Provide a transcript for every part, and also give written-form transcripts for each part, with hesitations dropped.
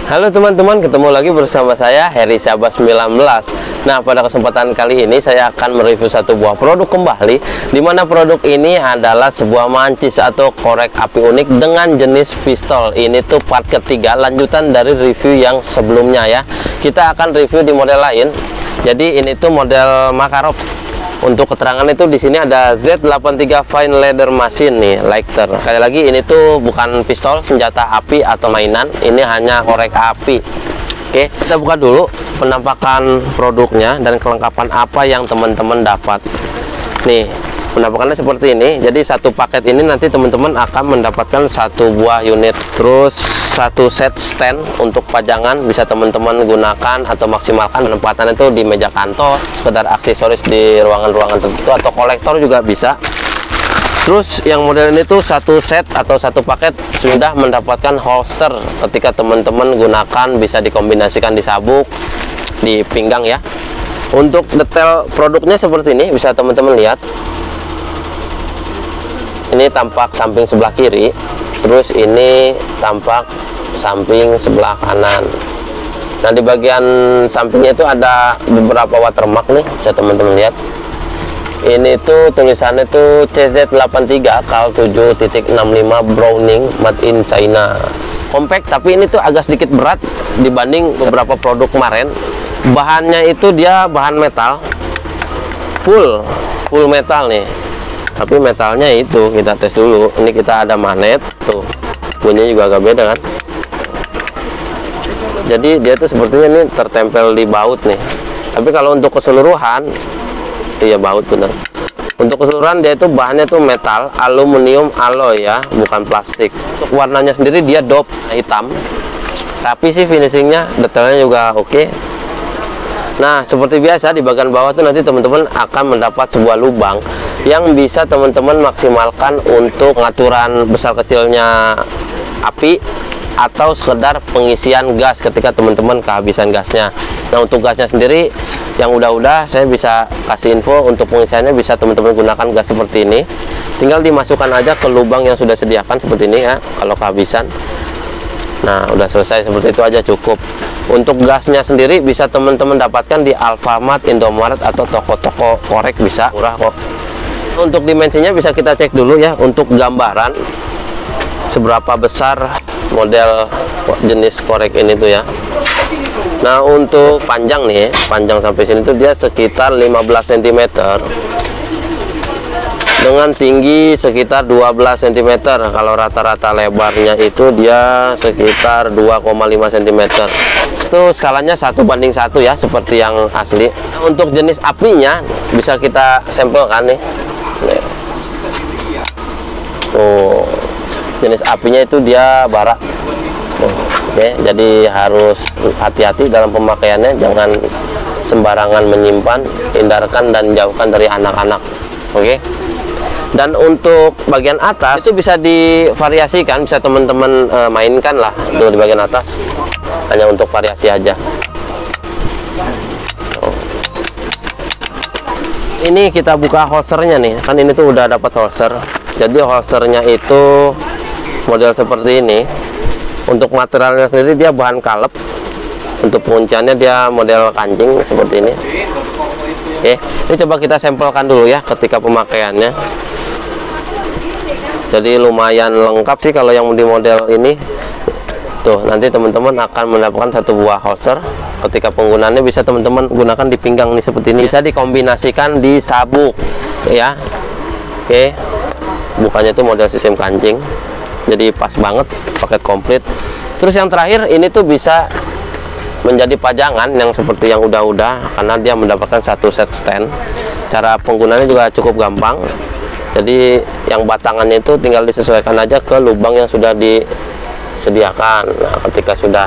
Halo teman-teman, ketemu lagi bersama saya Heri Syahbaz 19. Nah, pada kesempatan kali ini saya akan mereview satu buah produk kembali, di mana produk ini adalah sebuah mancis atau korek api unik dengan jenis pistol. Ini tuh part ketiga lanjutan dari review yang sebelumnya ya. Kita akan review di model lain. Jadi ini tuh model Makarov. Untuk keterangan itu di sini ada Z83 Fine Leather Machine nih, lighter. Sekali lagi ini tuh bukan pistol, senjata api atau mainan. Ini hanya korek api. Oke, kita buka dulu penampakan produknya dan kelengkapan apa yang teman-teman dapat. Nih, penampakannya seperti ini. Jadi satu paket ini nanti teman-teman akan mendapatkan satu buah unit, terus satu set stand untuk pajangan, bisa teman-teman gunakan atau maksimalkan penempatan itu di meja kantor, sekedar aksesoris di ruangan-ruangan tertentu, atau kolektor juga bisa. Terus yang model ini tuh satu set atau satu paket sudah mendapatkan holster. Ketika teman-teman gunakan bisa dikombinasikan di sabuk, di pinggang ya. Untuk detail produknya seperti ini, bisa teman-teman lihat. Ini tampak samping sebelah kiri, terus ini tampak samping sebelah kanan. Nah, di bagian sampingnya itu ada beberapa watermark nih, bisa teman-teman lihat. Ini tuh tulisannya tuh CZ83 KAL 7.65 Browning Made in China. Compact, tapi ini tuh agak sedikit berat dibanding beberapa produk kemarin. Bahannya itu dia bahan metal, full metal nih. Tapi metalnya itu kita tes dulu. Ini kita ada magnet tuh, bunyinya juga agak beda kan. Jadi dia tuh sepertinya ini tertempel di baut nih. Tapi kalau untuk keseluruhan, iya baut bener. Untuk keseluruhan dia itu bahannya tuh metal, aluminium alloy ya, bukan plastik. Untuk warnanya sendiri dia dope hitam. Tapi sih finishingnya, detailnya juga oke. Nah, seperti biasa di bagian bawah tuh nanti teman-teman akan mendapat sebuah lubang yang bisa teman-teman maksimalkan untuk pengaturan besar kecilnya api atau sekedar pengisian gas ketika teman-teman kehabisan gasnya. Nah, untuk gasnya sendiri yang udah saya bisa kasih info. Untuk pengisiannya bisa teman-teman gunakan gas seperti ini, tinggal dimasukkan aja ke lubang yang sudah sediakan seperti ini ya kalau kehabisan. Nah, udah selesai, seperti itu aja cukup. Untuk gasnya sendiri bisa teman-teman dapatkan di Alfamart, Indomaret atau toko-toko korek, bisa murah kok. Untuk dimensinya bisa kita cek dulu ya, untuk gambaran seberapa besar model jenis korek ini tuh ya. Nah, untuk panjang nih, panjang sampai sini tuh dia sekitar 15 cm dengan tinggi sekitar 12 cm. Kalau rata-rata lebarnya itu dia sekitar 2,5 cm. Itu skalanya 1:1 ya, seperti yang asli. Untuk jenis apinya bisa kita sampelkan nih. Tuh, jenis apinya itu dia bara. Oke, jadi harus hati-hati dalam pemakaiannya, jangan sembarangan menyimpan, hindarkan dan jauhkan dari anak-anak. Oke. Dan untuk bagian atas itu bisa divariasikan, bisa teman-teman mainkan lah tuh di bagian atas, hanya untuk variasi aja. Ini kita buka holsternya nih, kan ini tuh udah dapat holster. Jadi holsternya itu model seperti ini. Untuk materialnya sendiri dia bahan kalep. Untuk pengunciannya dia model kancing seperti ini. Oke, ini coba kita sampelkan dulu ya ketika pemakaiannya. Jadi lumayan lengkap sih kalau yang di model ini. Tuh, nanti teman-teman akan mendapatkan satu buah holster. Ketika penggunaannya bisa teman-teman gunakan di pinggang nih seperti ini. Bisa dikombinasikan di sabuk ya. Oke. Bukannya itu model sistem kancing. Jadi pas banget, paket komplit. Terus yang terakhir ini tuh bisa menjadi pajangan yang seperti yang udah karena dia mendapatkan satu set stand. Cara penggunaannya juga cukup gampang. Jadi yang batangannya itu tinggal disesuaikan aja ke lubang yang sudah disediakan. Nah, ketika sudah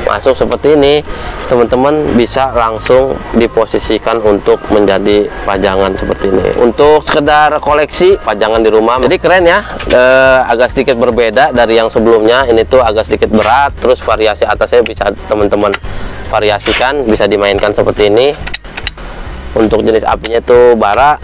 masuk seperti ini, teman-teman bisa langsung diposisikan untuk menjadi pajangan seperti ini. Untuk sekedar koleksi pajangan di rumah, jadi keren ya. Agak sedikit berbeda dari yang sebelumnya. Ini tuh agak sedikit berat, terus variasi atasnya bisa teman-teman variasikan, bisa dimainkan seperti ini. Untuk jenis apinya itu bara.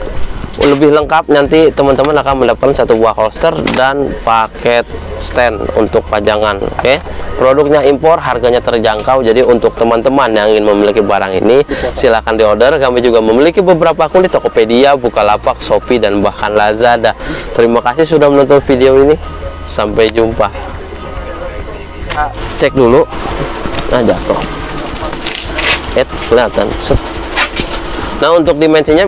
lebih lengkap, nanti teman-teman akan mendapatkan satu buah holster dan paket stand untuk pajangan. Oke, produknya impor, harganya terjangkau. Jadi untuk teman-teman yang ingin memiliki barang ini, silahkan diorder. Kami juga memiliki beberapa akun di Tokopedia, Bukalapak, Shopee, dan bahkan Lazada. Terima kasih sudah menonton video ini. Sampai jumpa. Cek dulu. Nah, jatuh. Kelihatan. Nah, untuk dimensinya